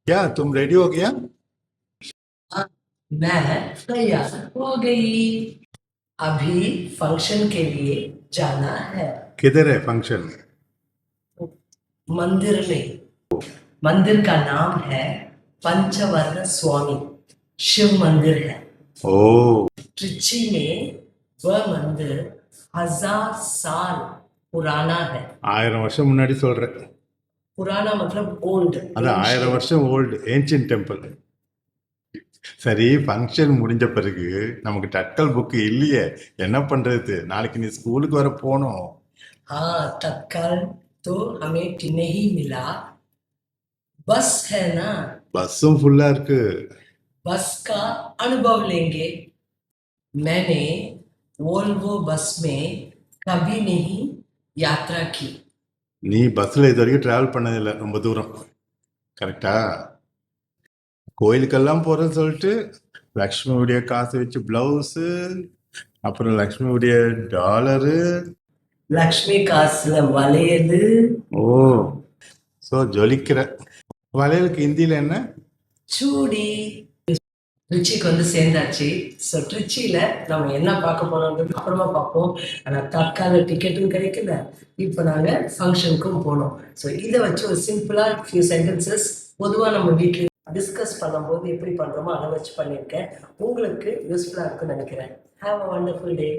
क्या तुम रेडी हो गया? मैं तैयार हो गई। अभी फंक्शन के लिए जाना है। किधर है फंक्शन? मंदिर में। मंदिर का नाम है पंचवर्ण स्वामी शिव मंदिर है। ओ, ट्रिची में वह मंदिर 1000 साल पुराना है। 1000 வருஷம் முன்னாடி சொல்றேன். पुराना मतलब ओल्ड। அதான் 1000 வருஷம் ஓல்டு ஏன்ஷியன்ட் டெம்பிள். சரி, ஃபங்க்ஷன் முடிஞ்ச பிறகு நமக்கு டட்கல் புக் இல்லையே, என்ன பண்றது? நாளைக்கு நீ ஸ்கூலுக்கு வர போகணும். हाँ, तत्काल तो हमें नहीं मिला। बस है ना, பஸ்ஸும் ஃபுல்லா இருக்கு. बस का अनुभव लेंगे। मैंने वोल्वो बस में कभी नहीं यात्रा की। நீ பஸ்ல இது வரைக்கும் டிராவல் பண்ணதில்லை ரொம்ப தூரம், கரெக்டா? கோயிலுக்கெல்லாம் போறேன்னு சொல்லிட்டு லக்ஷ்மியுடைய காசு வச்சு பிளவுஸு, அப்புறம் லக்ஷ்மியுடைய டாலரு. லக்ஷ்மி காசுல வளையது. ஓ, ஸோ ஜொலிக்கிற. வளையலுக்கு ஹிந்தியில் என்ன? சூடி. ட்ரிச்சிக்கு வந்து சேர்ந்தாச்சு. ஸோ ட்ரிச்சியில் நம்ம என்ன பார்க்க போறோம்ன்றது அப்புறமா பார்ப்போம். ஆனால் தற்கால டிக்கெட்டும் கிடைக்கல. இப்போ நாங்கள் ஃபங்க்ஷனுக்கும் போனோம். ஸோ இதை வச்சு ஒரு சிம்பிளாக ஃபியூ சென்டென்சஸ் பொதுவாக நம்ம வீட்டில் டிஸ்கஸ் பண்ணும்போது எப்படி பண்ணுறோமோ அதை வச்சு பண்ணியிருக்கேன். உங்களுக்கு யூஸ்ஃபுல்லாக இருக்குன்னு நினைக்கிறேன். Have a wonderful day.